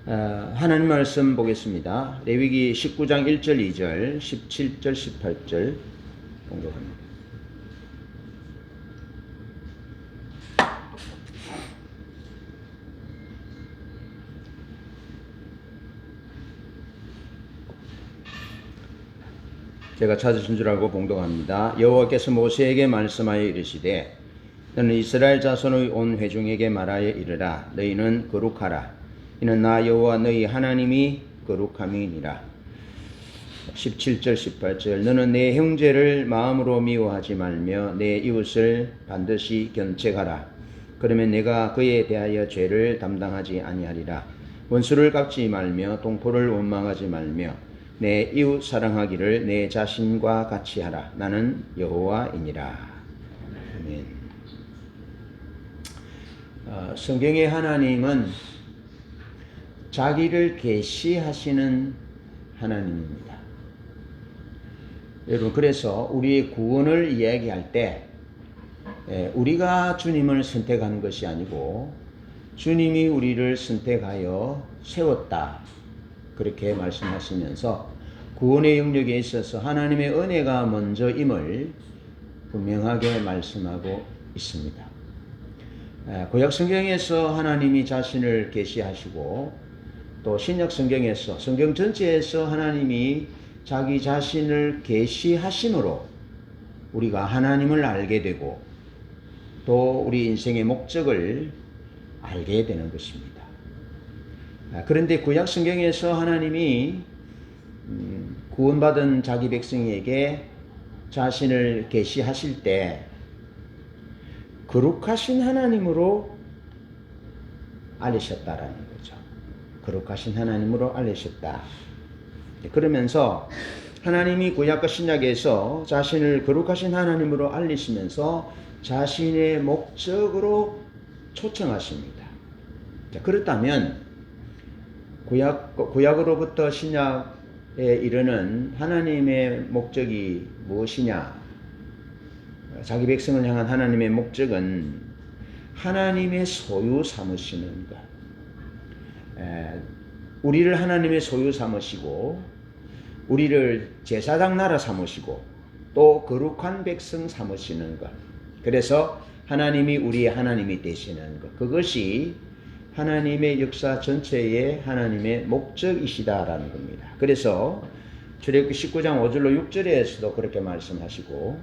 하나님 말씀 보겠습니다. 레위기 19장 1절 2절 17절 18절 공독합니다. 제가 찾으신 줄 알고 봉독합니다. 여호와께서 모세에게 말씀하여 이르시되 너는 이스라엘 자손의 온 회중에게 말하여 이르라. 너희는 거룩하라. 이는 나 여호와 너희 하나님이 거룩함이니라. 17절 18절 너는 내 형제를 마음으로 미워하지 말며 내 이웃을 반드시 견책하라. 그러면 내가 그에 대하여 죄를 담당하지 아니하리라. 원수를 갚지 말며 동포를 원망하지 말며 내 이웃 사랑하기를 내 자신과 같이 하라. 나는 여호와이니라. 아멘. 성경의 하나님은 자기를 계시하시는 하나님입니다. 여러분, 그래서 우리의 구원을 이야기할 때 우리가 주님을 선택하는 것이 아니고 주님이 우리를 선택하여 세웠다, 그렇게 말씀하시면서 구원의 영역에 있어서 하나님의 은혜가 먼저임을 분명하게 말씀하고 있습니다. 구약 성경에서 하나님이 자신을 계시하시고 또 신약 성경에서, 성경 전체에서 하나님이 자기 자신을 계시하심으로 우리가 하나님을 알게 되고 또 우리 인생의 목적을 알게 되는 것입니다. 그런데 구약 성경에서 하나님이 구원받은 자기 백성에게 자신을 계시하실 때 거룩하신 하나님으로 알리셨다라는 거죠. 거룩하신 하나님으로 알리셨다. 그러면서 하나님이 구약과 신약에서 자신을 거룩하신 하나님으로 알리시면서 자신의 목적으로 초청하십니다. 그렇다면 구약으로부터 신약에 이르는 하나님의 목적이 무엇이냐? 자기 백성을 향한 하나님의 목적은 하나님의 소유 삼으시는 것. 우리를 하나님의 소유 삼으시고 우리를 제사장 나라 삼으시고 또 거룩한 백성 삼으시는 것. 그래서 하나님이 우리의 하나님이 되시는 것. 그것이 하나님의 역사 전체의 하나님의 목적이시다라는 겁니다. 그래서 출애굽기 19장 5절로 6절에서도 그렇게 말씀하시고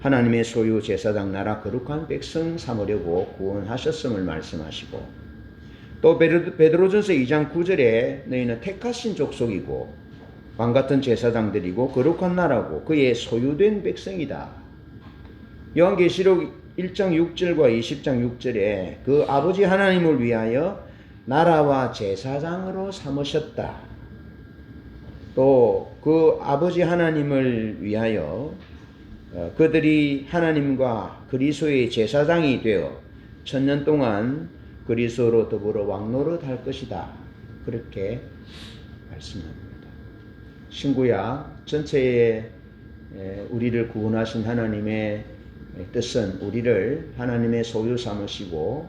하나님의 소유 제사장 나라 거룩한 백성 삼으려고 구원하셨음을 말씀하시고 또 베드로전서 2장 9절에 너희는 택하신 족속이고 왕같은 제사장들이고 거룩한 나라고 그의 소유된 백성이다. 요한계시록 1장 6절과 20장 6절에 그 아버지 하나님을 위하여 나라와 제사장으로 삼으셨다. 또 그 아버지 하나님을 위하여 그들이 하나님과 그리스도의 제사장이 되어 1000년 동안 그리스도로 더불어 왕노릇 할 것이다. 그렇게 말씀합니다. 신구약 전체에 우리를 구원하신 하나님의 뜻은 우리를 하나님의 소유 삼으시고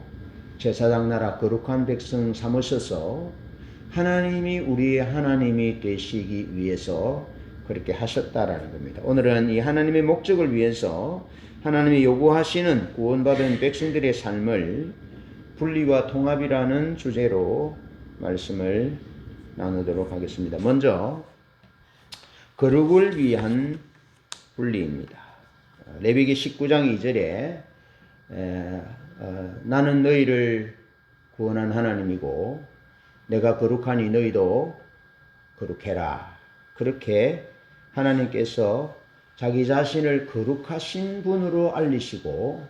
제사장 나라 거룩한 백성 삼으셔서 하나님이 우리의 하나님이 되시기 위해서 그렇게 하셨다라는 겁니다. 오늘은 이 하나님의 목적을 위해서 하나님이 요구하시는 구원받은 백성들의 삶을 분리와 통합이라는 주제로 말씀을 나누도록 하겠습니다. 먼저 거룩을 위한 분리입니다. 레위기 19장 2절에 나는 너희를 구원한 하나님이고 내가 거룩하니 너희도 거룩해라. 그렇게 하나님께서 자기 자신을 거룩하신 분으로 알리시고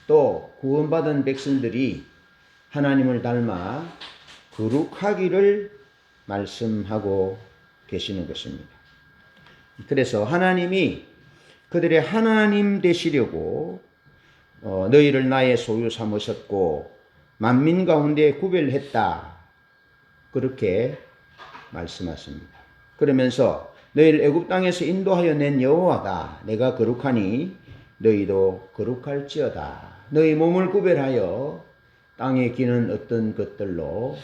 또 구원받은 백성들이 하나님을 닮아 거룩하기를 말씀하고 계시는 것입니다. 그래서 하나님이 그들의 하나님 되시려고 너희를 나의 소유 삼으셨고 만민 가운데 구별했다. 그렇게 말씀하십니다. 그러면서 너희를 애굽 땅에서 인도하여 낸 여호와다. 내가 거룩하니 너희도 거룩할지어다. 너희 몸을 구별하여 땅에 기는 어떤 것들로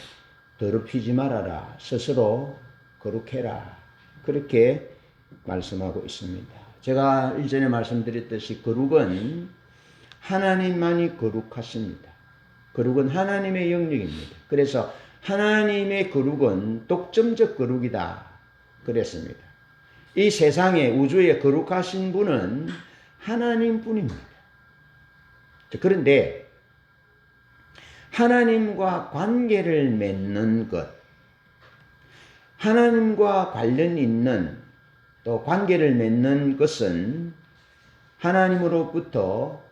더럽히지 말아라. 스스로 거룩해라. 그렇게 말씀하고 있습니다. 제가 일전에 말씀드렸듯이 거룩은 하나님만이 거룩하십니다. 거룩은 하나님의 영역입니다. 그래서 하나님의 거룩은 독점적 거룩이다. 그랬습니다. 이 세상에 우주에 거룩하신 분은 하나님뿐입니다. 그런데 하나님과 관계를 맺는 것, 하나님과 관련 있는 또 관계를 맺는 것은 하나님으로부터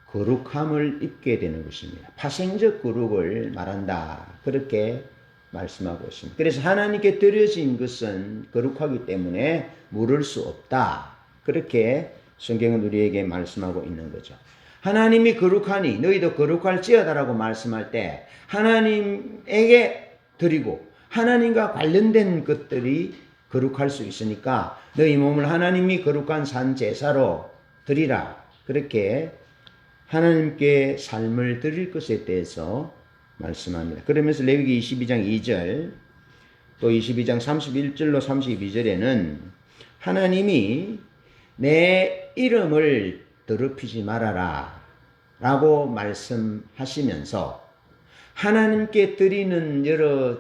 거룩함을 입게 되는 것입니다. 파생적 거룩을 말한다. 그렇게 말씀하고 있습니다. 그래서 하나님께 드려진 것은 거룩하기 때문에 물을 수 없다. 그렇게 성경은 우리에게 말씀하고 있는 거죠. 하나님이 거룩하니 너희도 거룩할지어다라고 말씀할 때 하나님에게 드리고 하나님과 관련된 것들이 거룩할 수 있으니까 너희 몸을 하나님이 거룩한 산 제사로 드리라. 그렇게 하나님께 삶을 드릴 것에 대해서 말씀합니다. 그러면서 레위기 22장 2절 또 22장 31절로 32절에는 하나님이 내 이름을 더럽히지 말아라 라고 말씀하시면서 하나님께 드리는 여러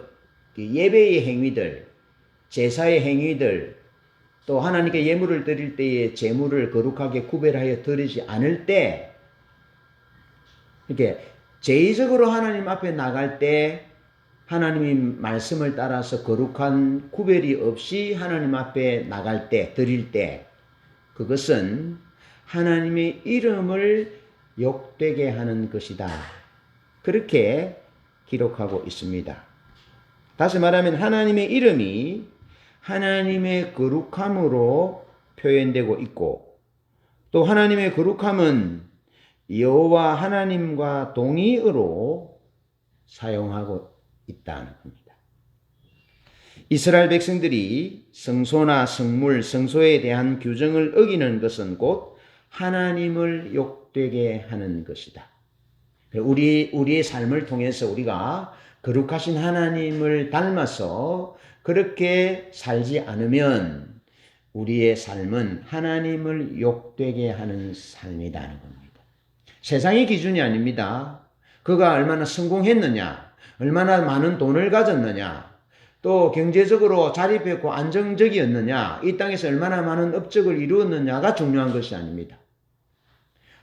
예배의 행위들, 제사의 행위들, 또 하나님께 예물을 드릴 때에 제물을 거룩하게 구별하여 드리지 않을 때 이렇게 제의적으로 하나님 앞에 나갈 때 하나님이 말씀을 따라서 거룩한 구별이 없이 하나님 앞에 나갈 때, 드릴 때 그것은 하나님의 이름을 욕되게 하는 것이다. 그렇게 기록하고 있습니다. 다시 말하면 하나님의 이름이 하나님의 거룩함으로 표현되고 있고 또 하나님의 거룩함은 여호와 하나님과 동의어로 사용하고 있다는 겁니다. 이스라엘 백성들이 성소나 성물, 성소에 대한 규정을 어기는 것은 곧 하나님을 욕되게 하는 것이다. 우리의 삶을 통해서 우리가 거룩하신 하나님을 닮아서 그렇게 살지 않으면 우리의 삶은 하나님을 욕되게 하는 삶이라는 겁니다. 세상의 기준이 아닙니다. 그가 얼마나 성공했느냐, 얼마나 많은 돈을 가졌느냐, 또 경제적으로 자립했고 안정적이었느냐, 이 땅에서 얼마나 많은 업적을 이루었느냐가 중요한 것이 아닙니다.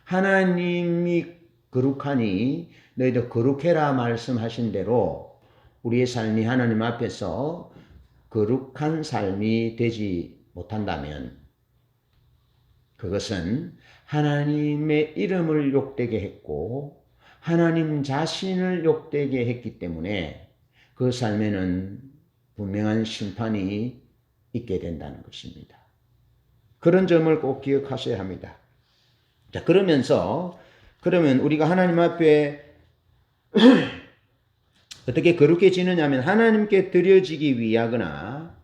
하나님이 거룩하니 너희도 거룩해라 말씀하신 대로 우리의 삶이 하나님 앞에서 거룩한 삶이 되지 못한다면 그것은 하나님의 이름을 욕되게 했고 하나님 자신을 욕되게 했기 때문에 그 삶에는 분명한 심판이 있게 된다는 것입니다. 그런 점을 꼭 기억하셔야 합니다. 자, 그러면 우리가 하나님 앞에 어떻게 거룩해지느냐 하면 하나님께 드려지기 위하거나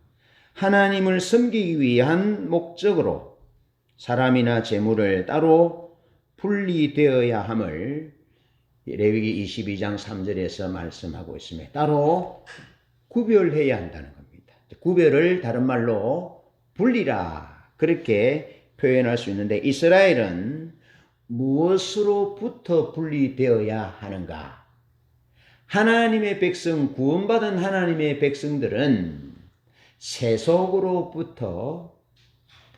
하나님을 섬기기 위한 목적으로 사람이나 재물을 따로 분리되어야 함을 레위기 22장 3절에서 말씀하고 있습니다. 따로 구별해야 한다는 겁니다. 구별을 다른 말로 분리라 그렇게 표현할 수 있는데 이스라엘은 무엇으로부터 분리되어야 하는가? 하나님의 백성, 구원받은 하나님의 백성들은 세속으로부터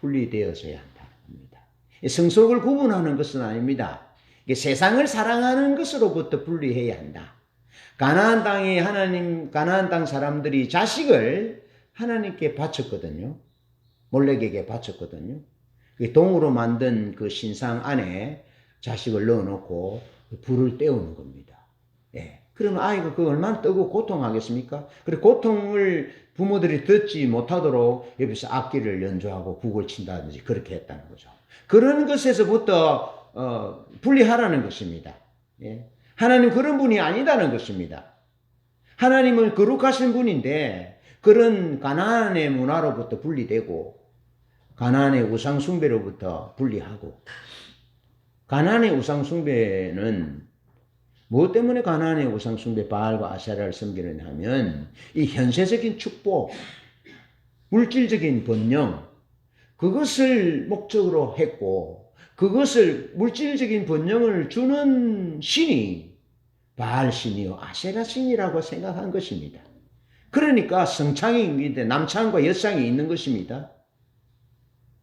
분리되어져야 한다는 겁니다. 성속을 구분하는 것은 아닙니다. 세상을 사랑하는 것으로부터 분리해야 한다. 가나안 땅 사람들이 자식을 하나님께 바쳤거든요. 몰렉에게 바쳤거든요. 동으로 만든 그 신상 안에 자식을 넣어놓고 불을 때우는 겁니다. 예. 그러면 아이가 그 얼마나 뜨고 고통하겠습니까? 그리고 고통을 부모들이 듣지 못하도록 옆에서 악기를 연주하고 북을 친다든지 그렇게 했다는 거죠. 그런 것에서부터 분리하라는 것입니다. 예. 하나님 그런 분이 아니다는 것입니다. 하나님은 거룩하신 분인데 그런 가나안의 문화로부터 분리되고 가나안의 우상 숭배로부터 분리하고 가나안의 우상 숭배는 무엇 때문에 가나안의 우상 숭배 바알과 아세라를 섬기느냐 하면 이 현세적인 축복, 물질적인 번영, 그것을 목적으로 했고 그것을 물질적인 번영을 주는 신이 바알 신이요 아세라 신이라고 생각한 것입니다. 그러니까 성창이 남창과 여창이 있는 것입니다.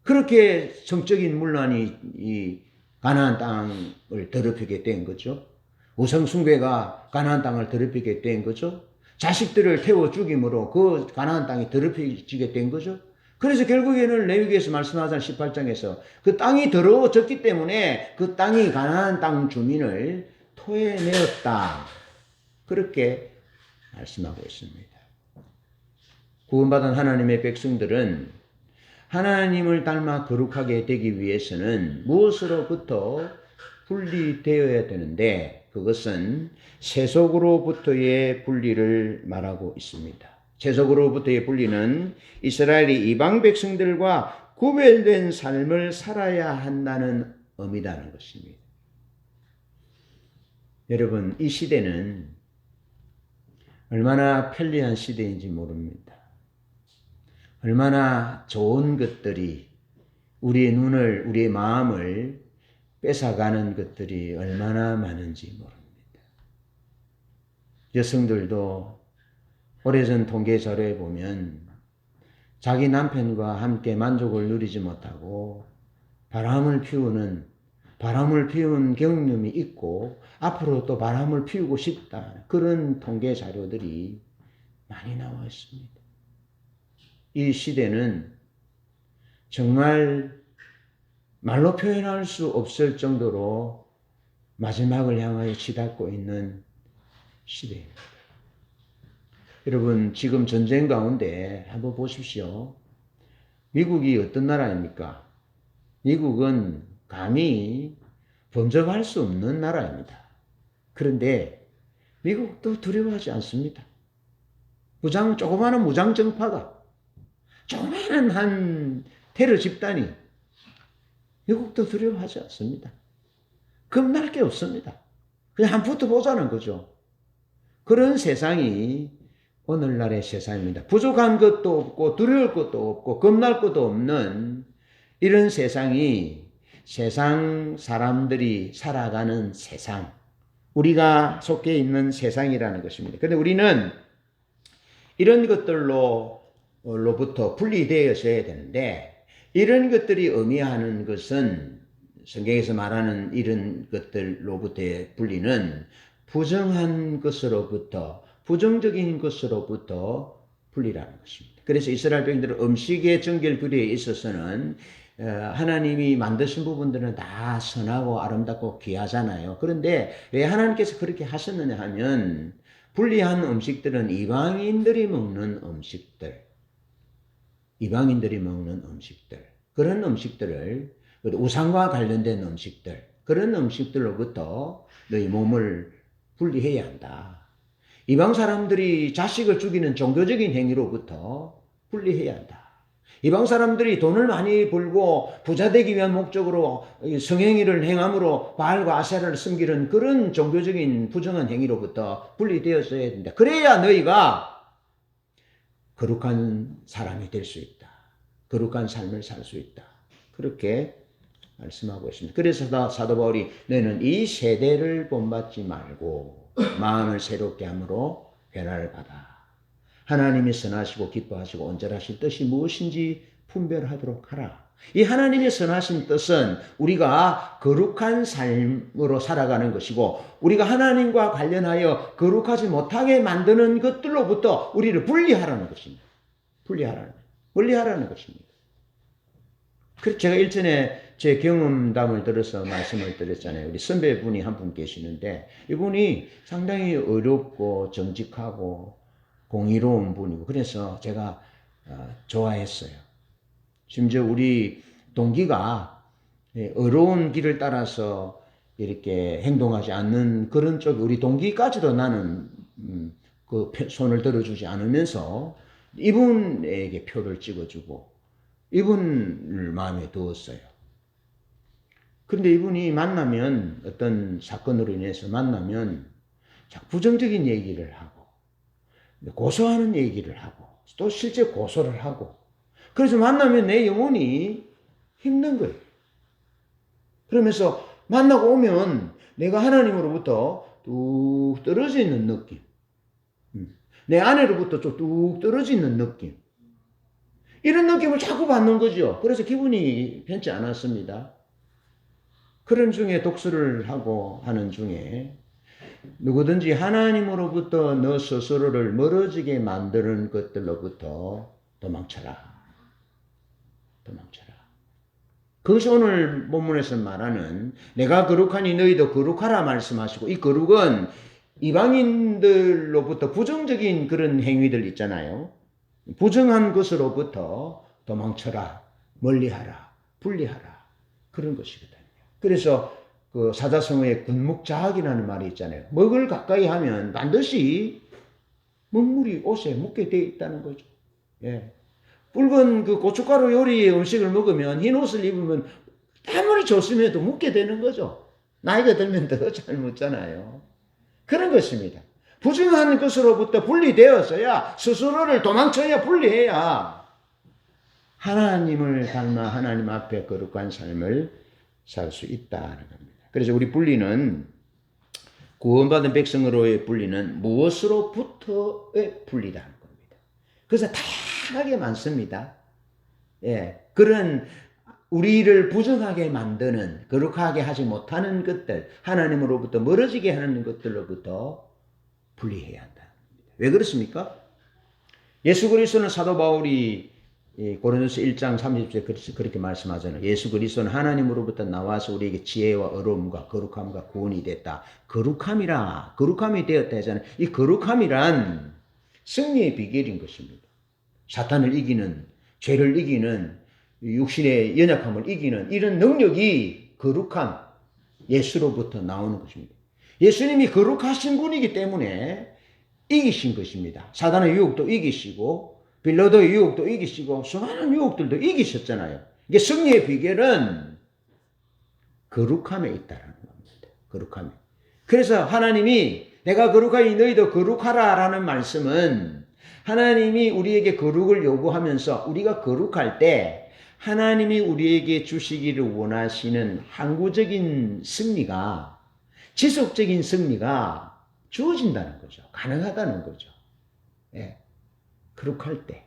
그렇게 성적인 문란이 이 가나안 땅을 더럽히게 된 거죠. 우상 숭배가 가나안 땅을 더럽히게 된 거죠. 자식들을 태워 죽임으로 그 가나안 땅이 더럽혀지게 된 거죠. 그래서 결국에는 레위기에서 말씀하신 18장에서 그 땅이 더러워졌기 때문에 그 땅이 가나안 땅 주민을 토해내었다. 그렇게 말씀하고 있습니다. 구원받은 하나님의 백성들은 하나님을 닮아 거룩하게 되기 위해서는 무엇으로부터 분리되어야 되는데 그것은 세속으로부터의 분리를 말하고 있습니다. 세속으로부터의 분리는 이스라엘이 이방 백성들과 구별된 삶을 살아야 한다는 의미라는 것입니다. 여러분, 이 시대는 얼마나 편리한 시대인지 모릅니다. 얼마나 좋은 것들이 우리의 눈을, 우리의 마음을 뺏어가는 것들이 얼마나 많은지 모릅니다. 여성들도 오래전 통계 자료에 보면 자기 남편과 함께 만족을 누리지 못하고 바람을 피운 경험이 있고 앞으로 또 바람을 피우고 싶다. 그런 통계 자료들이 많이 나와 있습니다. 이 시대는 정말 말로 표현할 수 없을 정도로 마지막을 향하여 치닫고 있는 시대입니다. 여러분, 지금 전쟁 가운데 한번 보십시오. 미국이 어떤 나라입니까? 미국은 감히 범접할 수 없는 나라입니다. 그런데 미국도 두려워하지 않습니다. 조그마한 무장 정파가, 조그마한 한 테러 집단이 미국도 두려워하지 않습니다. 겁날 게 없습니다. 그냥 한번 붙어보자는 거죠. 그런 세상이 오늘날의 세상입니다. 부족한 것도 없고 두려울 것도 없고 겁날 것도 없는 이런 세상이 세상 사람들이 살아가는 세상, 우리가 속해 있는 세상이라는 것입니다. 그런데 우리는 이런 것들로부터 분리되어져야 되는데 이런 것들이 의미하는 것은 성경에서 말하는 이런 것들로부터의 분리는 부정적인 것으로부터 분리라는 것입니다. 그래서 이스라엘 백성들은 음식의 정결 규례에 있어서는 하나님이 만드신 부분들은 다 선하고 아름답고 귀하잖아요. 그런데 왜 하나님께서 그렇게 하셨느냐 하면 분리한 음식들은 이방인들이 먹는 음식들, 그런 음식들을 우상과 관련된 음식들, 그런 음식들로부터 너희 몸을 분리해야 한다. 이방 사람들이 자식을 죽이는 종교적인 행위로부터 분리해야 한다. 이방 사람들이 돈을 많이 벌고 부자 되기 위한 목적으로 성행위를 행함으로 바알과 아세라를 섬기는 그런 종교적인 부정한 행위로부터 분리되어져야 된다. 그래야 너희가 거룩한 사람이 될 수 있다. 거룩한 삶을 살 수 있다. 그렇게 말씀하고 있습니다. 그래서 사도 바울이 너희는 이 세대를 본받지 말고 마음을 새롭게 함으로 변화를 받아 하나님이 선하시고 기뻐하시고 온전하신 뜻이 무엇인지 분별하도록 하라. 이 하나님의 선하신 뜻은 우리가 거룩한 삶으로 살아가는 것이고 우리가 하나님과 관련하여 거룩하지 못하게 만드는 것들로부터 우리를 분리하라는 것입니다. 멀리하라는 것입니다. 그래서 제가 일전에 제 경험담을 들어서 말씀을 드렸잖아요. 우리 선배분이 한 분 계시는데 이분이 상당히 어렵고 정직하고 공의로운 분이고 그래서 제가 좋아했어요. 심지어 우리 동기가 어려운 길을 따라서 이렇게 행동하지 않는 그런 쪽 우리 동기까지도 나는 그 손을 들어주지 않으면서 이분에게 표를 찍어주고 이분을 마음에 두었어요. 그런데 이분이 만나면 어떤 사건으로 인해서 만나면 부정적인 얘기를 하고 고소하는 얘기를 하고 또 실제 고소를 하고 그래서 만나면 내 영혼이 힘든 거예요. 그러면서 만나고 오면 내가 하나님으로부터 뚝 떨어져 있는 느낌. 내 아내로부터 좀 뚝 떨어져 있는 느낌. 이런 느낌을 자꾸 받는 거죠. 그래서 기분이 편치 않았습니다. 그런 중에 독서를 하고 하는 중에 누구든지 하나님으로부터 너 스스로를 멀어지게 만드는 것들로부터 도망쳐라. 도망쳐라. 그것이 오늘 본문에서 말하는 내가 거룩하니 너희도 거룩하라 말씀하시고 이 거룩은 이방인들로부터 부정적인 그런 행위들 있잖아요. 부정한 것으로부터 도망쳐라, 멀리하라, 분리하라 그런 것이거든요. 그래서 그 사자성어의 군묵자학이라는 말이 있잖아요. 먹을 가까이 하면 반드시 먹물이 옷에 묻게 돼 있다는 거죠. 예. 붉은 그 고춧가루 요리의 음식을 먹으면 흰 옷을 입으면 아무리 좋으면도 묻게 되는 거죠. 나이가 들면 더 잘 묻잖아요. 그런 것입니다. 부정한 것으로부터 분리되어서야 스스로를 도망쳐야 분리해야 하나님을 닮아 하나님 앞에 거룩한 삶을 살 수 있다는 겁니다. 그래서 우리 분리는 구원받은 백성으로의 분리는 무엇으로부터의 분리라는 겁니다. 그래서 다양하게 많습니다. 예, 그런 우리를 부정하게 만드는 거룩하게 하지 못하는 것들 하나님으로부터 멀어지게 하는 것들로부터 분리해야 한다. 왜 그렇습니까? 예수 그리스도는 사도 바울이 고린도서 1장 30절에 그렇게 말씀하잖아요. 예수 그리스도는 하나님으로부터 나와서 우리에게 지혜와 어려움과 거룩함과 구원이 됐다. 거룩함이라 거룩함이 되었다 하잖아요. 이 거룩함이란 승리의 비결인 것입니다. 사탄을 이기는 죄를 이기는 육신의 연약함을 이기는 이런 능력이 거룩함 예수로부터 나오는 것입니다. 예수님이 거룩하신 분이기 때문에 이기신 것입니다. 사단의 유혹도 이기시고 빌라도의 유혹도 이기시고 수많은 유혹들도 이기셨잖아요. 이게 승리의 비결은 거룩함에 있다라는 겁니다. 거룩함에. 그래서 하나님이 내가 거룩하니 너희도 거룩하라라는 말씀은 하나님이 우리에게 거룩을 요구하면서 우리가 거룩할 때 하나님이 우리에게 주시기를 원하시는 항구적인 승리가 지속적인 승리가 주어진다는 거죠. 가능하다는 거죠. 예. 거룩할 때,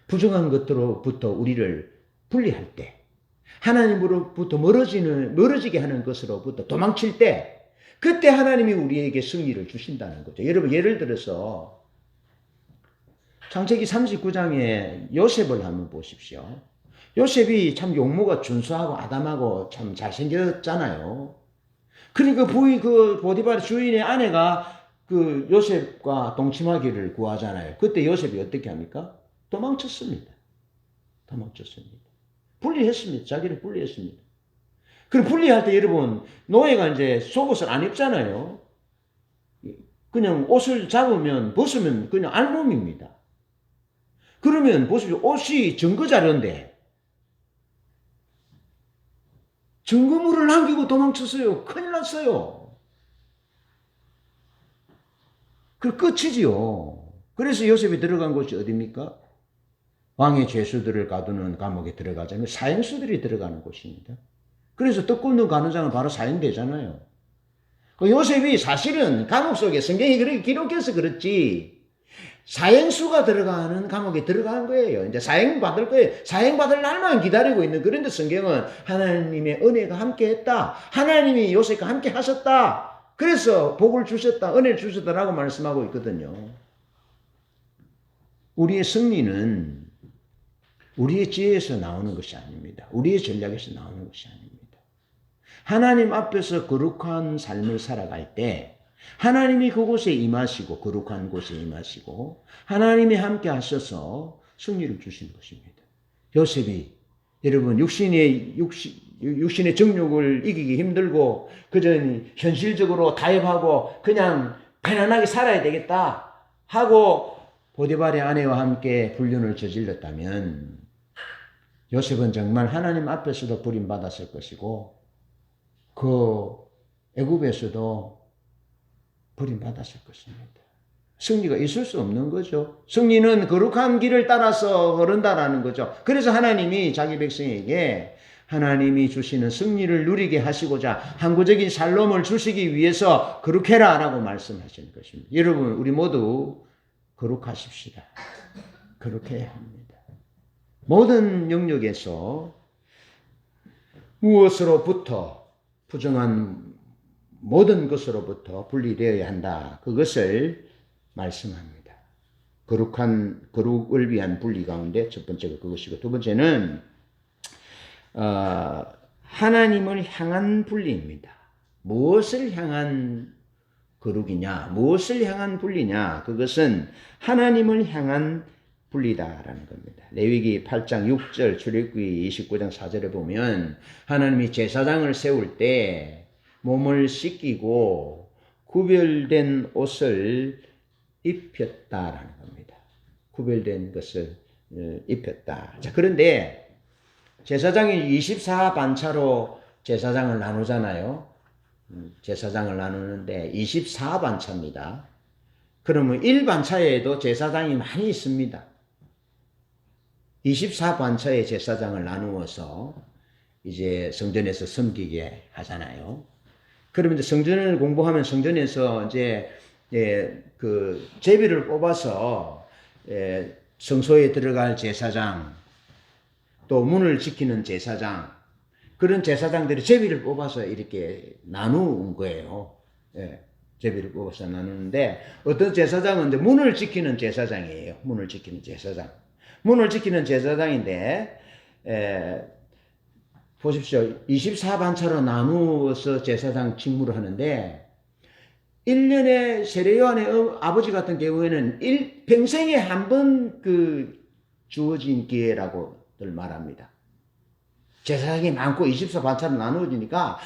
부정한 것으로부터 우리를 분리할 때, 하나님으로부터 멀어지게 하는 것으로부터 도망칠 때, 그때 하나님이 우리에게 승리를 주신다는 거죠. 여러분, 예를 들어서 창세기 39장에 요셉을 한번 보십시오. 요셉이 참 용모가 준수하고 아담하고 참 잘생겼잖아요. 그러니까 그 보디발 주인의 아내가 그 요셉과 동침하기를 구하잖아요. 그때 요셉이 어떻게 합니까? 도망쳤습니다. 도망쳤습니다. 분리했습니다. 자기를 분리했습니다. 그럼 분리할 때 여러분 노예가 이제 속옷을 안 입잖아요. 그냥 옷을 잡으면 벗으면 그냥 알몸입니다. 그러면 보십시오. 옷이 증거자료인데 증거물을 남기고 도망쳤어요. 큰일 났어요. 그 끝이지요. 그래서 요셉이 들어간 곳이 어디입니까? 왕의 죄수들을 가두는 감옥에 들어가자면 사형수들이 들어가는 곳입니다. 그래서 떡 굽는 간호장은 바로 사형되잖아요. 그 요셉이 사실은 감옥 속에 성경이 그렇게 기록해서 그렇지 사형수가 들어가는 감옥에 들어간 거예요. 이제 사형받을 거예요. 사형받을 날만 기다리고 있는 그런데 성경은 하나님의 은혜가 함께 했다. 하나님이 요셉과 함께 하셨다. 그래서 복을 주셨다. 은혜를 주셨다라고 말씀하고 있거든요. 우리의 승리는 우리의 지혜에서 나오는 것이 아닙니다. 우리의 전략에서 나오는 것이 아닙니다. 하나님 앞에서 거룩한 삶을 살아갈 때 하나님이 그곳에 임하시고 거룩한 곳에 임하시고 하나님이 함께 하셔서 승리를 주신 것입니다. 요셉이 여러분 육신의 정욕을 이기기 힘들고 그전 현실적으로 타협하고 그냥 편안하게 살아야 되겠다 하고 보디발의 아내와 함께 불륜을 저질렀다면 요셉은 정말 하나님 앞에서도 부림받았을 것이고 그 애굽에서도 버림받았을 것입니다. 승리가 있을 수 없는 거죠. 승리는 거룩한 길을 따라서 흐른다라는 거죠. 그래서 하나님이 자기 백성에게 하나님이 주시는 승리를 누리게 하시고자 항구적인 샬롬을 주시기 위해서 거룩해라 라고 말씀하시는 것입니다. 여러분, 우리 모두 거룩하십시다. 거룩해야 합니다. 모든 영역에서 무엇으로부터, 부정한 모든 것으로부터 분리되어야 한다. 그것을 말씀합니다. 거룩을 위한 분리 가운데 첫 번째가 그것이고, 두 번째는 하나님을 향한 분리입니다. 무엇을 향한 거룩이냐, 무엇을 향한 분리냐, 그것은 하나님을 향한 분리다라는 겁니다. 레위기 8장 6절, 출애굽기 29장 4절에 보면 하나님이 제사장을 세울 때 몸을 씻기고 구별된 옷을 입혔다라는 겁니다. 구별된 것을 입혔다. 자, 그런데 제사장이 24반차로 제사장을 나누잖아요. 제사장을 나누는데 24반차입니다. 그러면 1반차에도 제사장이 많이 있습니다. 24반차의 제사장을 나누어서 이제 성전에서 섬기게 하잖아요. 그러면 이제 성전을 공부하면 성전에서 이제 그 제비를 뽑아서 성소에 들어갈 제사장, 또 문을 지키는 제사장, 그런 제사장들이 제비를 뽑아서 이렇게 나누는 거예요. 제비를 뽑아서 나누는데, 어떤 제사장은 이제 문을 지키는 제사장이에요. 문을 지키는 제사장. 문을 지키는 제사장인데, 보십시오. 24반차로 나누어서 제사장 직무를 하는데, 1년에 세례요한의 아버지 같은 경우에는 평생에 한 번 주어진 기회라고들 말합니다. 제사장이 많고 24반차로 나누어지니까,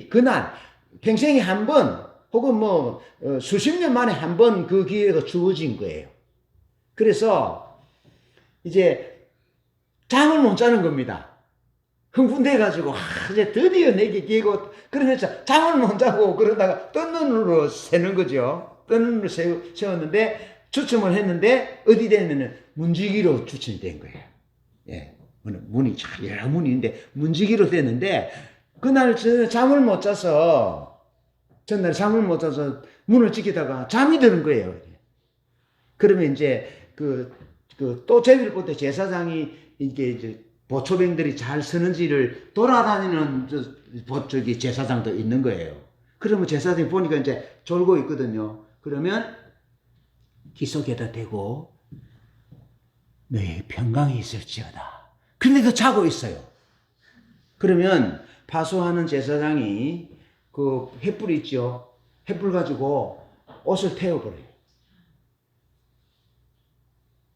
그날, 평생에 한 번, 혹은 수십 년 만에 한 번 그 기회가 주어진 거예요. 그래서, 이제, 잠을 못 자는 겁니다. 흥분돼가지고, 이제 드디어 내게 기회고, 그러면서 잠을 못 자고, 그러다가 뜬 눈으로 새는 거죠. 뜬 눈으로 세웠는데, 추첨을 했는데, 어디 됐냐면, 문지기로 추첨이 된 거예요. 예. 문이, 여러 문이 있는데, 문지기로 됐는데, 그날 잠을 못 자서, 전날 잠을 못 자서 문을 지키다가 잠이 드는 거예요. 그러면 이제, 또 제비를 볼 때 제사장이 이제 보초병들이 잘 서는지를 돌아다니는 제사장도 있는 거예요. 그러면 제사장이 보니까 이제 졸고 있거든요. 그러면 기속에다 대고 너의 평강이 있을지어다. 그런데도 자고 있어요. 그러면 파수하는 제사장이 그 횃불 있죠. 횃불 가지고 옷을 태워버려요.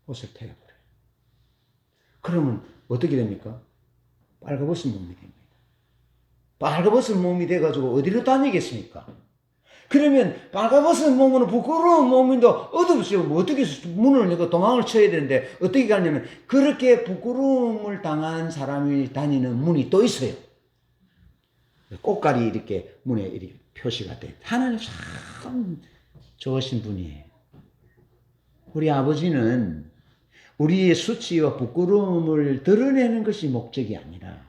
옷을 태워버려요. 그러면 어떻게 됩니까? 빨가벗은 몸이 됩니다. 빨가벗은 몸이 돼가지고 어디로 다니겠습니까? 그러면 빨가벗은 몸은 부끄러운 몸인데 어디서 어떻게 문을 내고 도망을 쳐야 되는데 어떻게 가냐면 그렇게 부끄러움을 당한 사람이 다니는 문이 또 있어요. 꽃갈이 이렇게 문에 이렇게 표시가 돼. 하나님 참 좋으신 분이에요. 우리 아버지는 우리의 수치와 부끄러움을 드러내는 것이 목적이 아니라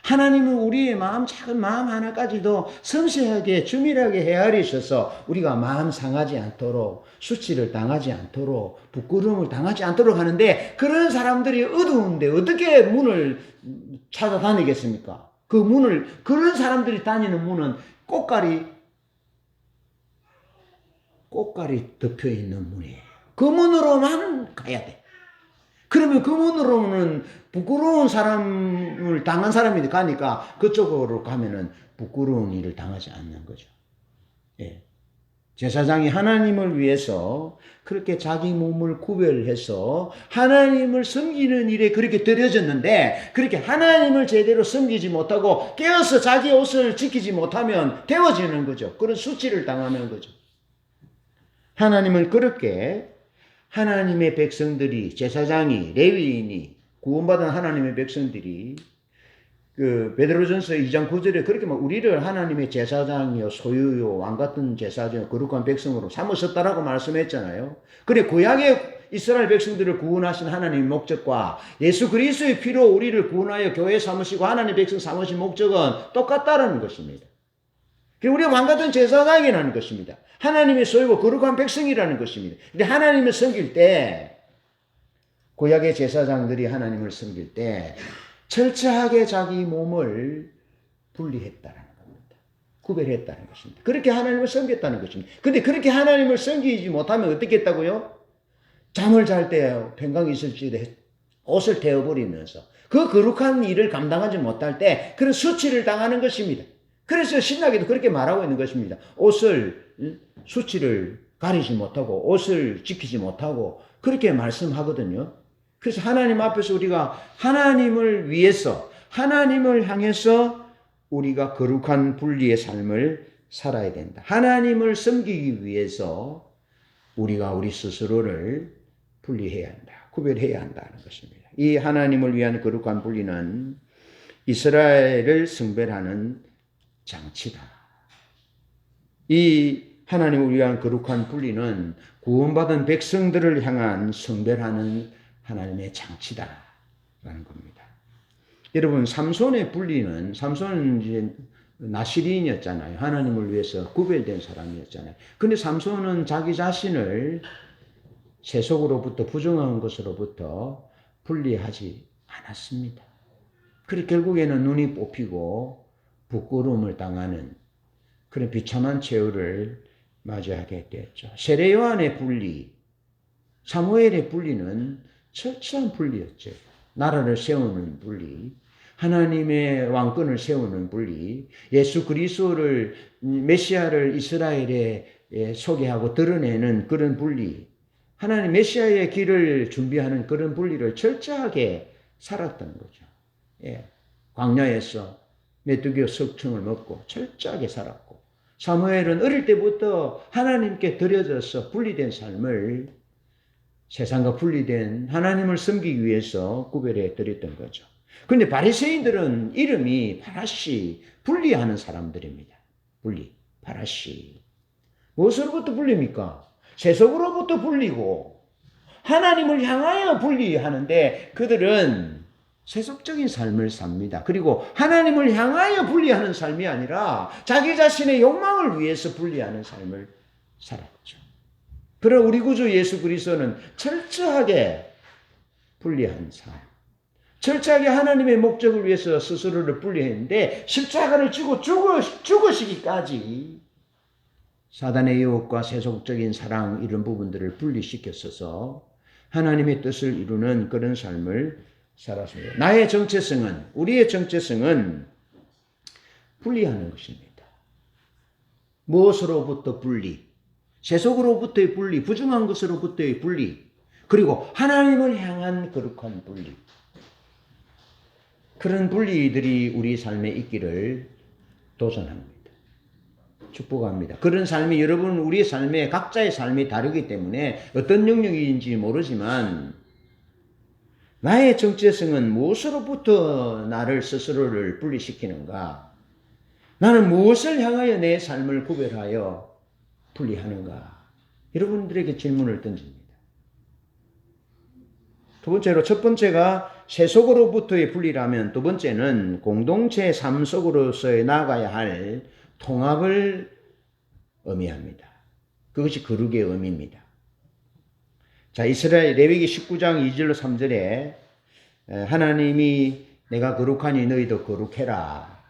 하나님은 우리의 마음, 작은 마음 하나까지도 섬세하게 주밀하게 헤아리셔서 우리가 마음 상하지 않도록, 수치를 당하지 않도록, 부끄러움을 당하지 않도록 하는데 그런 사람들이 어두운데 어떻게 문을 찾아다니겠습니까? 그런 사람들이 다니는 문은 꽃갈이 덮여 있는 문이에요. 그 문으로만 가야 돼. 그러면 그 문으로는 부끄러운 사람을 당한 사람이 가니까 그쪽으로 가면은 부끄러운 일을 당하지 않는 거죠. 예. 제사장이 하나님을 위해서 그렇게 자기 몸을 구별해서 하나님을 섬기는 일에 그렇게 들여졌는데 그렇게 하나님을 제대로 섬기지 못하고 깨어서 자기 옷을 지키지 못하면 태워지는 거죠. 그런 수치를 당하는 거죠. 하나님을 그렇게 하나님의 백성들이 제사장이 레위인이 구원받은 하나님의 백성들이 베드로전서 2장 9절에 그렇게 막 우리를 하나님의 제사장이요 소유요 왕 같은 제사장 거룩한 백성으로 삼으셨다라고 말씀했잖아요. 그래 구약의 이스라엘 백성들을 구원하신 하나님의 목적과 예수 그리스도의 피로 우리를 구원하여 교회 삼으시고 하나님의 백성 삼으신 목적은 똑같다라는 것입니다. 우리가 왕 같은 제사장이라는 것입니다. 하나님의 소유고 거룩한 백성이라는 것입니다. 근데 하나님을 섬길 때 구약의 제사장들이 하나님을 섬길 때 철저하게 자기 몸을 분리했다는 겁니다. 구별했다는 것입니다. 그렇게 하나님을 섬겼다는 것입니다. 근데 그렇게 하나님을 섬기지 못하면 어떻게 했다고요? 잠을 잘 때 평강이 있을지라도 옷을 태워버리면서 그 거룩한 일을 감당하지 못할 때 그런 수치를 당하는 것입니다. 그래서 신학에도 그렇게 말하고 있는 것입니다. 옷을 수치를 가리지 못하고 옷을 지키지 못하고 그렇게 말씀하거든요. 그래서 하나님 앞에서 우리가 하나님을 위해서 하나님을 향해서 우리가 거룩한 분리의 삶을 살아야 된다. 하나님을 섬기기 위해서 우리가 우리 스스로를 분리해야 한다. 구별해야 한다는 것입니다. 이 하나님을 위한 거룩한 분리는 이스라엘을 성별하는 장치다. 이 하나님을 위한 거룩한 분리는 구원받은 백성들을 향한 성별하는 하나님의 장치다라는 겁니다. 여러분 삼손의 분리는 삼손은 이제 나시린이었잖아요. 하나님을 위해서 구별된 사람이었잖아요. 근데 삼손은 자기 자신을 세속으로부터 부정한 것으로부터 분리하지 않았습니다. 그래 결국에는 눈이 뽑히고 부끄러움을 당하는 그런 비참한 최후를 맞이하게 되었죠. 세례 요한의 분리, 사무엘의 분리는 철저한 분리였죠. 나라를 세우는 분리, 하나님의 왕권을 세우는 분리, 예수 그리스도를 메시아를 이스라엘에 소개하고 드러내는 그런 분리, 하나님 메시아의 길을 준비하는 그런 분리를 철저하게 살았던 거죠. 예. 광야에서 메뚜기 석청을 먹고 철저하게 살았고, 사무엘은 어릴 때부터 하나님께 드려져서 분리된 삶을 세상과 분리된 하나님을 섬기기 위해서 구별해 드렸던 거죠. 그런데 바리새인들은 이름이 바라시, 분리하는 사람들입니다. 분리, 바라시. 무엇으로부터 분리입니까? 세속으로부터 분리고 하나님을 향하여 분리하는데 그들은 세속적인 삶을 삽니다. 그리고 하나님을 향하여 분리하는 삶이 아니라 자기 자신의 욕망을 위해서 분리하는 삶을 살았죠. 그러나 우리 구주 예수 그리스도는 철저하게 분리한 삶, 철저하게 하나님의 목적을 위해서 스스로를 분리했는데 십자가를 지고 죽으시기까지 사단의 유혹과 세속적인 사랑 이런 부분들을 분리시켰어서 하나님의 뜻을 이루는 그런 삶을 살았습니다. 나의 정체성은, 우리의 정체성은 분리하는 것입니다. 무엇으로부터 분리? 세속으로부터의 분리, 부정한 것으로부터의 분리, 그리고 하나님을 향한 거룩한 분리. 그런 분리들이 우리 삶에 있기를 도전합니다. 축복합니다. 그런 삶이 여러분 우리의 삶에 각자의 삶이 다르기 때문에 어떤 영역인지 모르지만 나의 정체성은 무엇으로부터 나를 스스로를 분리시키는가? 나는 무엇을 향하여 내 삶을 구별하여 분리하는가? 여러분들에게 질문을 던집니다. 두 번째로 첫 번째가 세속으로부터의 분리라면 두 번째는 공동체 삶 속으로서의 나아가야 할 통합을 의미합니다. 그것이 거룩의 의미입니다. 자, 이스라엘 레위기 19장 2절로 3절에 하나님이 내가 거룩하니 너희도 거룩해라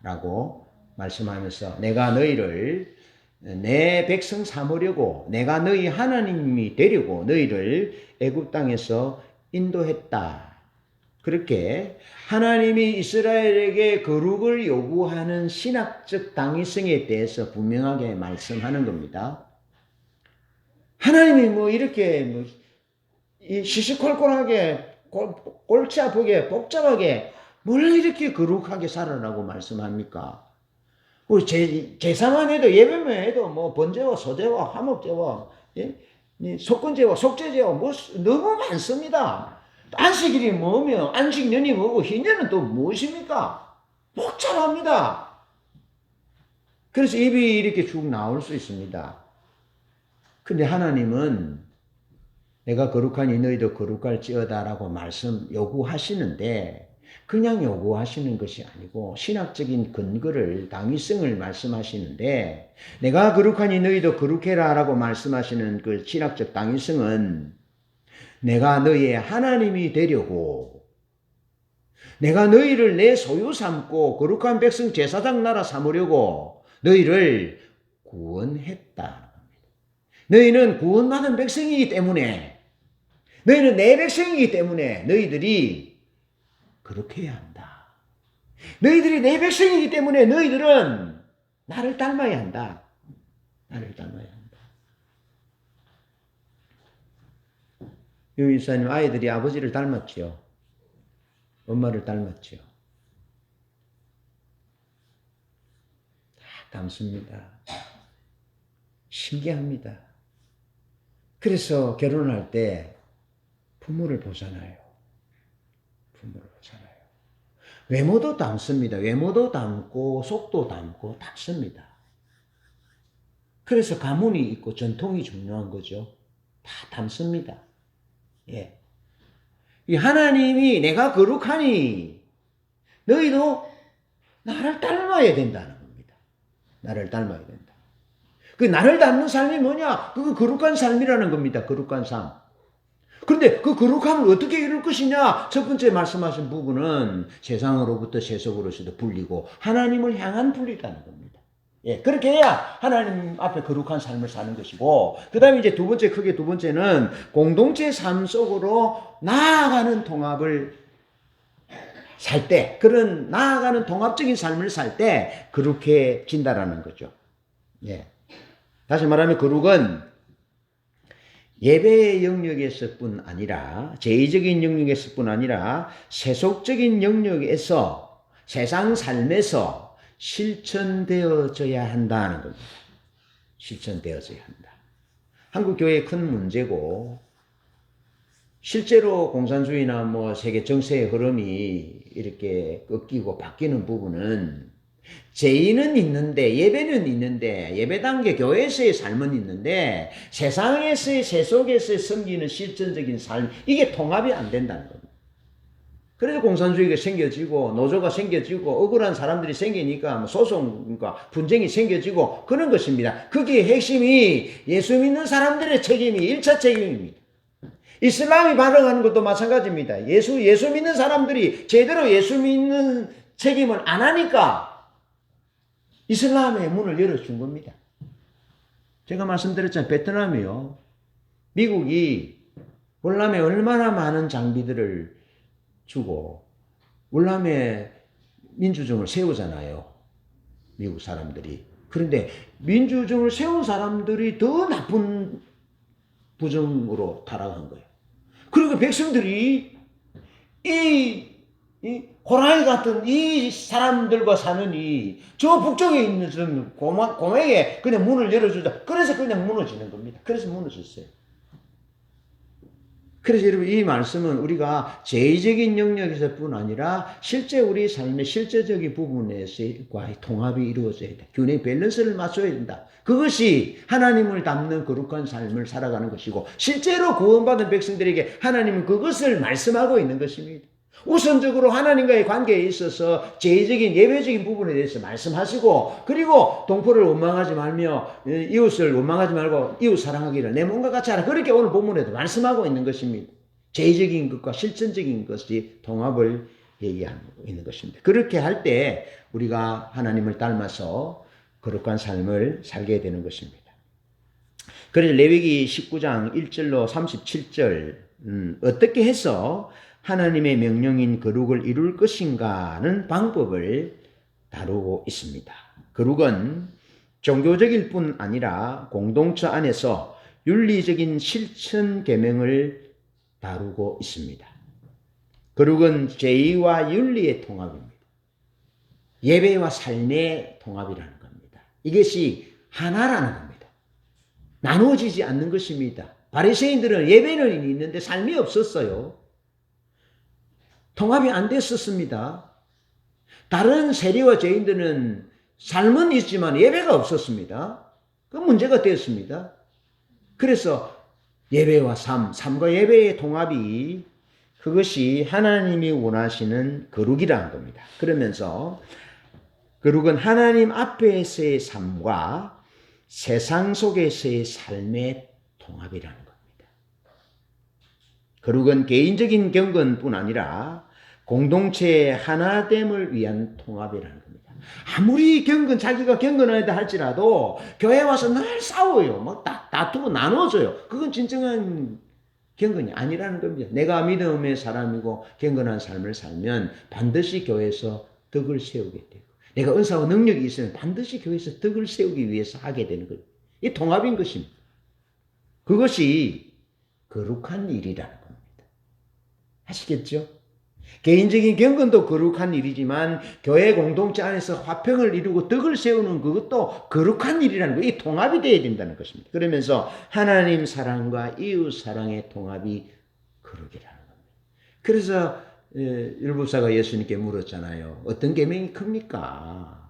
라고 말씀하면서 내가 너희를 내 백성 삼으려고 내가 너희 하나님이 되려고 너희를 애굽 땅에서 인도했다. 그렇게 하나님이 이스라엘에게 거룩을 요구하는 신학적 당위성에 대해서 분명하게 말씀하는 겁니다. 하나님이 뭐 이렇게 시시콜콜하게 골치 아프게 복잡하게 뭘 이렇게 거룩하게 살아라고 말씀합니까? 우리 제사만 해도 예배만 해도 뭐 번제와 소제와 화목제와 속건제와 속죄제와 뭐 너무 많습니다. 안식일이 뭐며 안식년이 뭐고 희년은 또 무엇입니까? 복잡합니다. 그래서 입이 이렇게 쭉 나올 수 있습니다. 근데 하나님은 내가 거룩하니 너희도 거룩할지어다라고 말씀 요구하시는데 그냥 요구하시는 것이 아니고 신학적인 근거를 당위성을 말씀하시는데 내가 거룩하니 너희도 거룩해라라고 말씀하시는 그 신학적 당위성은 내가 너희의 하나님이 되려고 내가 너희를 내 소유 삼고 거룩한 백성 제사장 나라 삼으려고 너희를 구원했다. 너희는 구원받은 백성이기 때문에 너희는 내 백성이기 때문에 너희들이 그렇게 해야 한다. 너희들이 내 백성이기 때문에 너희들은 나를 닮아야 한다. 나를 닮아야 한다. 유일사님 아이들이 아버지를 닮았지요. 엄마를 닮았지요. 다 닮습니다. 신기합니다. 그래서 결혼할 때 부모를 보잖아요. 부모를 보잖아요. 외모도 닮습니다. 외모도 닮고 속도 닮고 닮습니다. 그래서 가문이 있고 전통이 중요한 거죠. 다 닮습니다. 예. 이 하나님이 내가 거룩하니 너희도 나를 닮아야 된다는 겁니다. 나를 닮아야 된다. 그 나를 닮는 삶이 뭐냐? 그거 거룩한 삶이라는 겁니다. 거룩한 삶. 그런데 그 거룩함을 어떻게 이룰 것이냐? 첫 번째 말씀하신 부분은 세상으로부터 세속으로서도 분리고 하나님을 향한 분리라는 겁니다. 예, 그렇게 해야 하나님 앞에 거룩한 삶을 사는 것이고, 그 다음에 이제 크게 두 번째는 공동체 삶 속으로 나아가는 통합을 살 때, 그런 나아가는 통합적인 삶을 살 때 그렇게 진다라는 거죠. 예. 다시 말하면 거룩은 예배의 영역에서뿐 아니라 제의적인 영역에서뿐 아니라 세속적인 영역에서 세상 삶에서 실천되어져야 한다는 겁니다. 실천되어져야 한다. 한국 교회의 큰 문제고 실제로 공산주의나 뭐 세계 정세의 흐름이 이렇게 꺾이고 바뀌는 부분은 제의는 있는데 예배는 있는데 예배 단계 교회에서의 삶은 있는데 세상에서의 세속에서의 섬기는 실천적인 삶 이게 통합이 안 된다는 겁니다. 그래서 공산주의가 생겨지고 노조가 생겨지고 억울한 사람들이 생기니까 뭐 소송과 분쟁이 생겨지고 그런 것입니다. 그게 핵심이 예수 믿는 사람들의 책임이 1차 책임입니다. 이슬람이 발행하는 것도 마찬가지입니다. 예수 믿는 사람들이 제대로 예수 믿는 책임을 안 하니까 이슬람의 문을 열어준 겁니다. 제가 말씀드렸잖아요. 베트남이요. 미국이 월남에 얼마나 많은 장비들을 주고 월남에 민주정을 세우잖아요. 미국 사람들이. 그런데 민주정을 세운 사람들이 더 나쁜 부정으로 타락한 거예요. 그리고 백성들이 이 호랑이 같은 이 사람들과 사는 저 북쪽에 있는 고맥에 그냥 문을 열어주자. 그래서 그냥 무너지는 겁니다. 그래서 무너졌어요. 그래서 여러분 이 말씀은 우리가 제의적인 영역에서뿐 아니라 실제 우리 삶의 실제적인 부분에서의 통합이 이루어져야 돼. 균형 밸런스를 맞춰야 된다. 그것이 하나님을 닮는 거룩한 삶을 살아가는 것이고 실제로 구원받은 백성들에게 하나님은 그것을 말씀하고 있는 것입니다. 우선적으로 하나님과의 관계에 있어서 제의적인 예배적인 부분에 대해서 말씀하시고 그리고 동포를 원망하지 말며 이웃을 원망하지 말고 이웃 사랑하기를 내 몸과 같이 하라. 그렇게 오늘 본문에도 말씀하고 있는 것입니다. 제의적인 것과 실천적인 것이 통합을 얘기하고 있는 것입니다. 그렇게 할 때 우리가 하나님을 닮아서 거룩한 삶을 살게 되는 것입니다. 그래서 레위기 19장 1절로 37절 어떻게 해서 하나님의 명령인 거룩을 이룰 것인가는 방법을 다루고 있습니다. 거룩은 종교적일 뿐 아니라 공동체 안에서 윤리적인 실천 계명을 다루고 있습니다. 거룩은 제의와 윤리의 통합입니다. 예배와 삶의 통합이라는 겁니다. 이것이 하나라는 겁니다. 나누어지지 않는 것입니다. 바리새인들은 예배는 있는데 삶이 없었어요. 통합이 안 됐었습니다. 다른 세리와 죄인들은 삶은 있지만 예배가 없었습니다. 그 문제가 되었습니다. 그래서 예배와 삶과 예배의 통합이 그것이 하나님이 원하시는 거룩이라는 겁니다. 그러면서 거룩은 하나님 앞에서의 삶과 세상 속에서의 삶의 통합이라는 겁니다. 거룩은 개인적인 경건뿐 아니라 공동체의 하나됨을 위한 통합이라는 겁니다. 아무리 자기가 경건하다 할지라도 교회 와서 늘 싸워요. 막 다투고 나눠져요. 그건 진정한 경건이 아니라는 겁니다. 내가 믿음의 사람이고 경건한 삶을 살면 반드시 교회에서 덕을 세우게 되고, 내가 은사와 능력이 있으면 반드시 교회에서 덕을 세우기 위해서 하게 되는 거예요. 이 통합인 것입니다. 그것이 거룩한 일이라는 겁니다. 아시겠죠? 개인적인 경건도 거룩한 일이지만 교회 공동체 안에서 화평을 이루고 덕을 세우는 그것도 거룩한 일이라는 거예요. 이 통합이 되어야 된다는 것입니다. 그러면서 하나님 사랑과 이웃 사랑의 통합이 거룩이라는 겁니다. 그래서 율법사가 예수님께 물었잖아요. 어떤 계명이 큽니까?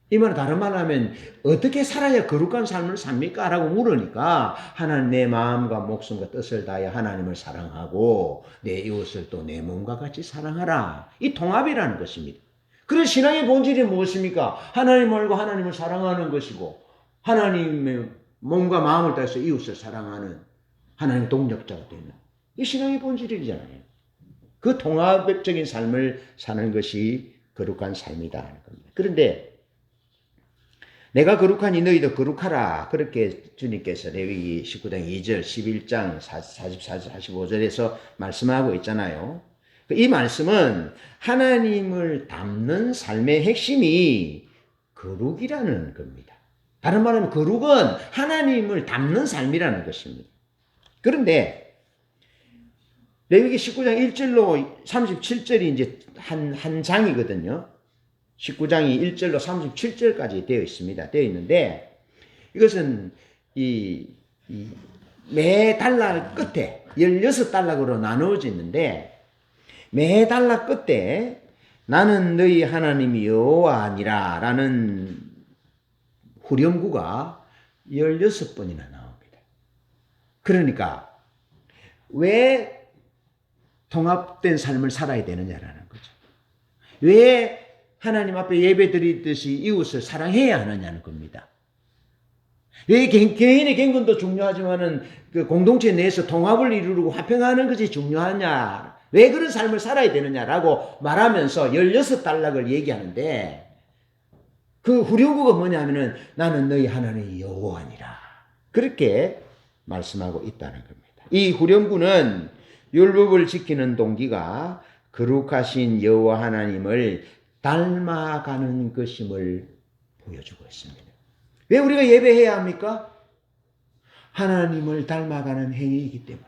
이 말은 다른 말로 하면 어떻게 살아야 거룩한 삶을 삽니까? 라고 물으니까 하나님 내 마음과 목숨과 뜻을 다하여 하나님을 사랑하고 내 이웃을 또 내 몸과 같이 사랑하라. 이 통합이라는 것입니다. 그래서 신앙의 본질이 무엇입니까? 하나님을 알고 하나님을 사랑하는 것이고 하나님의 몸과 마음을 다해서 이웃을 사랑하는 하나님의 동력자가 되는 이 신앙의 본질이잖아요. 그 통합적인 삶을 사는 것이 거룩한 삶이다 하는 겁니다. 그런데 내가 거룩하니 너희도 거룩하라. 그렇게 주님께서 레위기 19장 2절, 11장 44, 45절에서 말씀하고 있잖아요. 이 말씀은 하나님을 닮는 삶의 핵심이 거룩이라는 겁니다. 다른 말하면 거룩은 하나님을 닮는 삶이라는 것입니다. 그런데 레위기 19장 1절로 37절이 이제 한 장이거든요. 19장이 1절로 37절까지 되어 있습니다. 되어 있는데 이것은 매 달러 끝에 16달락으로 나누어져 있는데 매 달러 끝에 나는 너희 하나님이 여호와니라 라는 후렴구가 16번이나 나옵니다. 그러니까 왜 통합된 삶을 살아야 되느냐라는 거죠. 왜 하나님 앞에 예배 드리듯이 이웃을 사랑해야 하느냐는 겁니다. 왜 개인의 경건도 중요하지만은 그 공동체 내에서 통합을 이루고 화평하는 것이 중요하냐? 왜 그런 삶을 살아야 되느냐라고 말하면서 16단락을 얘기하는데 그 후렴구가 뭐냐면은 나는 너희 하나님의 여호와니라. 그렇게 말씀하고 있다는 겁니다. 이 후렴구는 율법을 지키는 동기가 거룩하신 여호와 하나님을 닮아가는 것임을 보여주고 있습니다. 왜 우리가 예배해야 합니까? 하나님을 닮아가는 행위이기 때문에.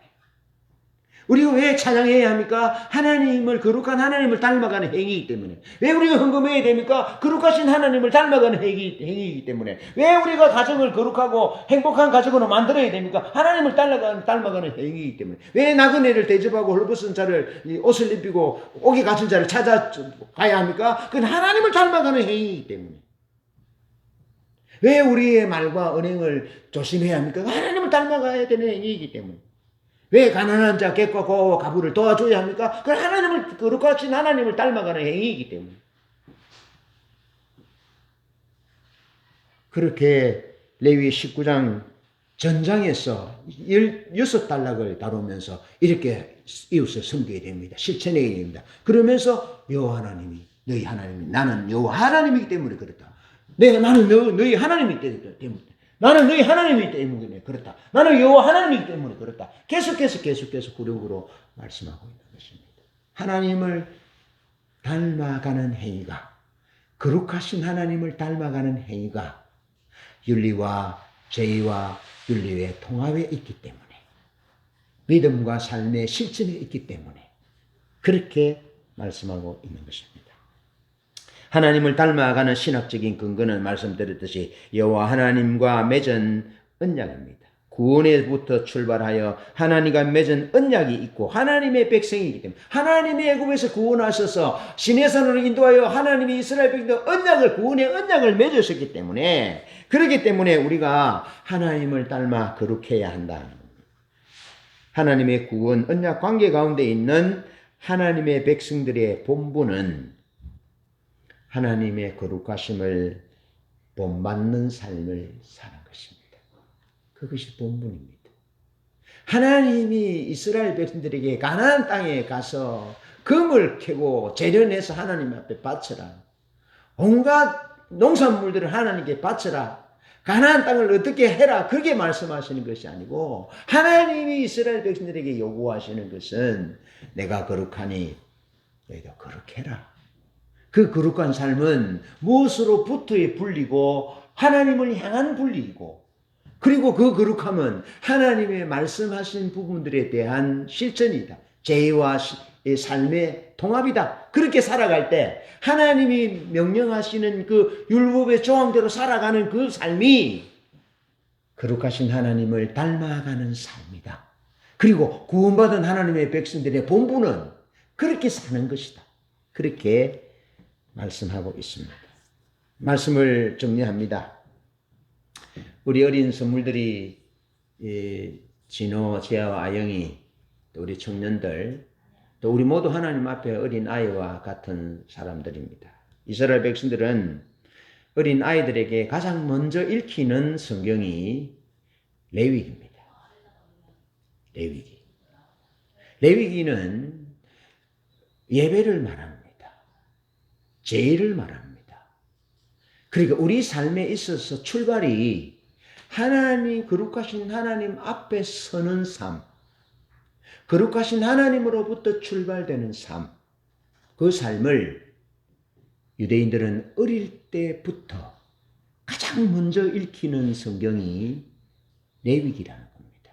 우리가 왜 찬양해야 합니까? 하나님을, 거룩한 하나님을 닮아가는 행위이기 때문에. 왜 우리가 헌금해야 됩니까? 거룩하신 하나님을 닮아가는 행위이기 때문에. 왜 우리가 가정을 거룩하고 행복한 가정으로 만들어야 됩니까? 하나님을 닮아가는 행위이기 때문에. 왜 나그네를 대접하고 헐벗은 자를 옷을 입히고 옥에 갇힌 자를 찾아가야 합니까? 그건 하나님을 닮아가는 행위이기 때문에. 왜 우리의 말과 언행을 조심해야 합니까? 하나님을 닮아가야 되는 행위이기 때문에. 왜 가난한 자, 객과 고아와 가부를 도와줘야 합니까? 그건 하나님을, 거룩하신 하나님을 닮아가는 행위이기 때문에. 그렇게 레위기 19장 전장에서 16단락을 다루면서 이렇게 이웃을 섬겨야 됩니다. 실천해야 됩니다. 그러면서 여호와 하나님이, 너희 하나님이, 나는 여호와 하나님이기 때문에 그렇다. 나는 너희 하나님이기 때문에. 나는 너희 하나님이기 때문에 그렇다. 나는 여호와 하나님이기 때문에 그렇다. 계속해서 후렴구로 말씀하고 있는 것입니다. 하나님을 닮아가는 행위가, 거룩하신 하나님을 닮아가는 행위가 윤리와 제의와 윤리의 통합에 있기 때문에, 믿음과 삶의 실천에 있기 때문에 그렇게 말씀하고 있는 것입니다. 하나님을 닮아가는 신학적인 근거는 말씀드렸듯이 여호와 하나님과 맺은 언약입니다. 구원에부터 출발하여 하나님과 맺은 언약이 있고 하나님의 백성이기 때문에 하나님이 애굽에서 구원하셔서 시내산으로 인도하여 하나님이 이스라엘 백성들 언약을 구원의 언약을 맺으셨기 때문에 그렇기 때문에 우리가 하나님을 닮아 거룩해야 한다. 하나님의 구원 언약 관계 가운데 있는 하나님의 백성들의 본분은 하나님의 거룩하심을 본받는 삶을 사는 것입니다. 그것이 본분입니다. 하나님이 이스라엘 백성들에게 가나안 땅에 가서 금을 캐고 재련해서 하나님 앞에 바쳐라. 온갖 농산물들을 하나님께 바쳐라. 가나안 땅을 어떻게 해라. 그렇게 말씀하시는 것이 아니고 하나님이 이스라엘 백성들에게 요구하시는 것은 내가 거룩하니 너희도 거룩해라. 그 거룩한 삶은 무엇으로부터의 분리고 하나님을 향한 분리이고 그리고 그 거룩함은 하나님의 말씀하신 부분들에 대한 실천이다. 죄와 삶의 통합이다. 그렇게 살아갈 때 하나님이 명령하시는 그 율법의 조항대로 살아가는 그 삶이 거룩하신 하나님을 닮아가는 삶이다. 그리고 구원받은 하나님의 백성들의 본분은 그렇게 사는 것이다. 그렇게 말씀하고 있습니다. 말씀을 정리합니다. 우리 어린 선물들이 진호, 재아와 아영이 또 우리 청년들 또 우리 모두 하나님 앞에 어린 아이와 같은 사람들입니다. 이스라엘 백성들은 어린 아이들에게 가장 먼저 읽히는 성경이 레위기입니다. 레위기. 레위기는 예배를 말합니다. 제의를 말합니다. 그러니까 우리 삶에 있어서 출발이 하나님, 거룩하신 하나님 앞에 서는 삶, 거룩하신 하나님으로부터 출발되는 삶, 그 삶을 유대인들은 어릴 때부터 가장 먼저 읽히는 성경이 레위기라는 겁니다.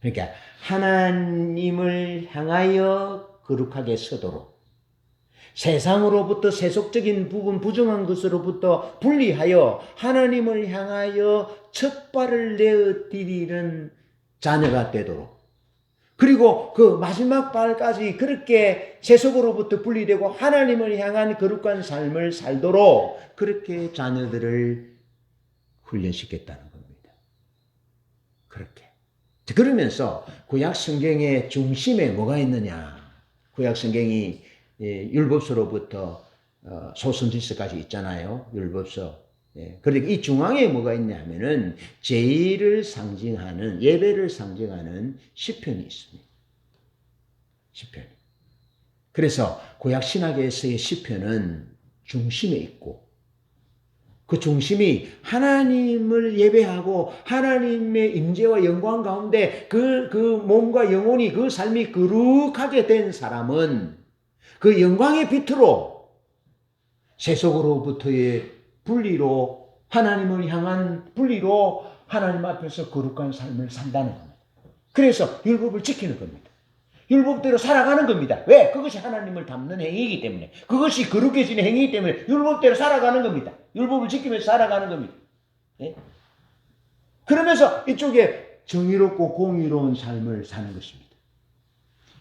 그러니까 하나님을 향하여 거룩하게 서도록 세상으로부터 세속적인 부분 부정한 것으로부터 분리하여 하나님을 향하여 첫 발을 내어디디는 자녀가 되도록 그리고 그 마지막 발까지 그렇게 세속으로부터 분리되고 하나님을 향한 거룩한 삶을 살도록 그렇게 자녀들을 훈련시켰다는 겁니다. 그렇게. 그러면서 구약 성경의 중심에 뭐가 있느냐? 구약 성경이 율법서로부터 소선지서까지 있잖아요. 율법서. 그러니까 이 중앙에 뭐가 있냐 하면은 제의를 상징하는 예배를 상징하는 시편이 있습니다. 시편이. 그래서 구약 신학에서의 시편은 중심에 있고 그 중심이 하나님을 예배하고 하나님의 임재와 영광 가운데 그 몸과 영혼이 그 삶이 거룩하게 된 사람은 그 영광의 빛으로 세속으로부터의 분리로 하나님을 향한 분리로 하나님 앞에서 거룩한 삶을 산다는 겁니다. 그래서 율법을 지키는 겁니다. 율법대로 살아가는 겁니다. 왜? 그것이 하나님을 닮는 행위이기 때문에 그것이 거룩해지는 행위이기 때문에 율법대로 살아가는 겁니다. 율법을 지키면서 살아가는 겁니다. 예? 그러면서 이쪽에 정의롭고 공의로운 삶을 사는 것입니다.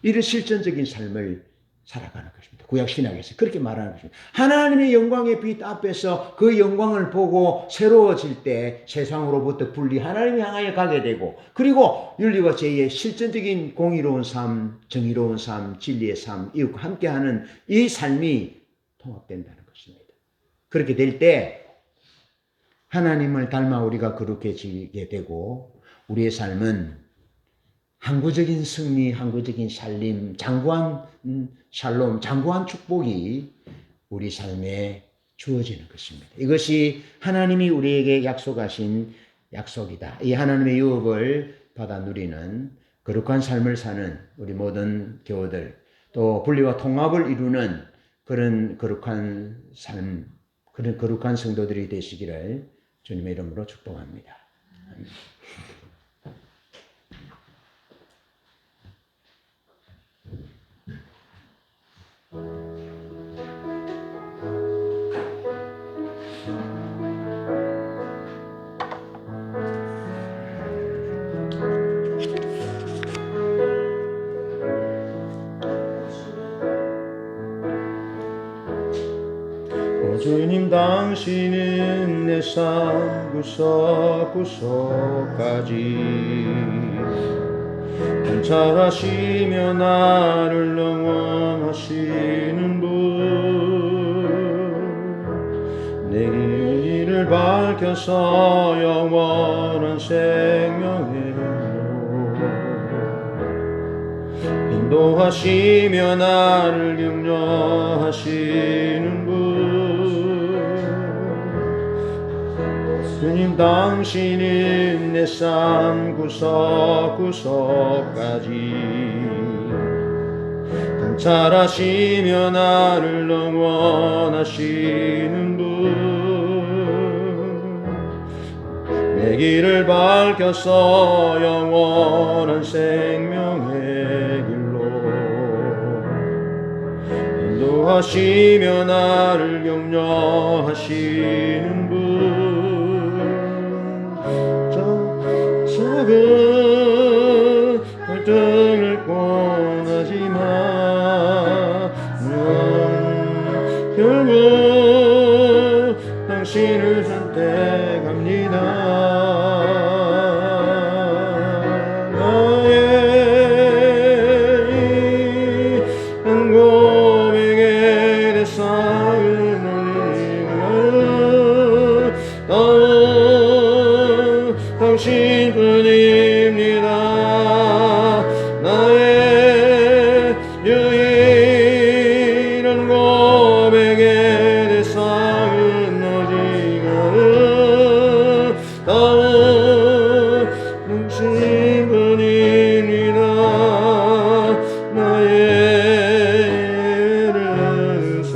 이런 실전적인 삶을 살아가는 것입니다. 구약 신학에서 그렇게 말하는 것입니다. 하나님의 영광의 빛 앞에서 그 영광을 보고 새로워질 때 세상으로부터 분리 하나님을 향하여 가게 되고 그리고 윤리와 제의의 실전적인 공의로운 삶, 정의로운 삶, 진리의 삶, 이웃과 함께하는 이 삶이 통합된다는 것입니다. 그렇게 될 때 하나님을 닮아 우리가 거룩해지게 되고 우리의 삶은 항구적인 승리, 항구적인 살림, 장구한 샬롬, 장구한 축복이 우리 삶에 주어지는 것입니다. 이것이 하나님이 우리에게 약속하신 약속이다. 이 하나님의 유업을 받아 누리는 거룩한 삶을 사는 우리 모든 교우들, 또 분리와 통합을 이루는 그런 거룩한 삶, 그런 거룩한 성도들이 되시기를 주님의 이름으로 축복합니다. 아멘. 주님 당신은 내 삶 구석구석까지 관찰하시며 나를 영원하시는 분, 내 길을 밝혀서 영원한 생명의 인도하시며 나를 격려하시는 분, 주님 당신은 내 삶 구석구석까지 관찰하시며 나를 영원하시는 분, 내 길을 밝혀서 영원한 생명의 길로 인도하시며 나를 격려하시는 분, 작은 갈등을 권하지만 결국 당신을 선택합니다. 나의 한 고백에 내 삶을 올리는 당신뿐입니다. 나의 유일한 고백에 내 삶은 오직 아름다운 당신뿐입니다. 나의 예를 서서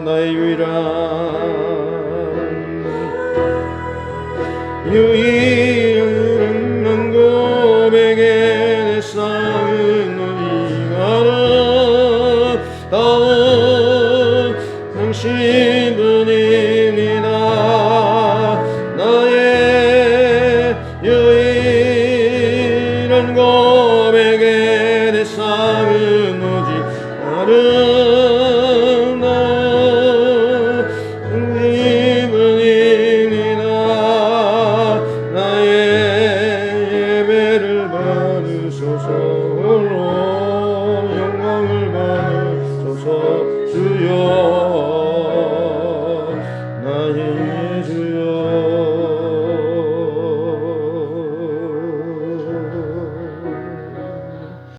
나의 유일한 고백에 내 삶은 오직 아름다운 당신뿐입니다. 나의 유일한 고백에 내 삶은 오직 아름다운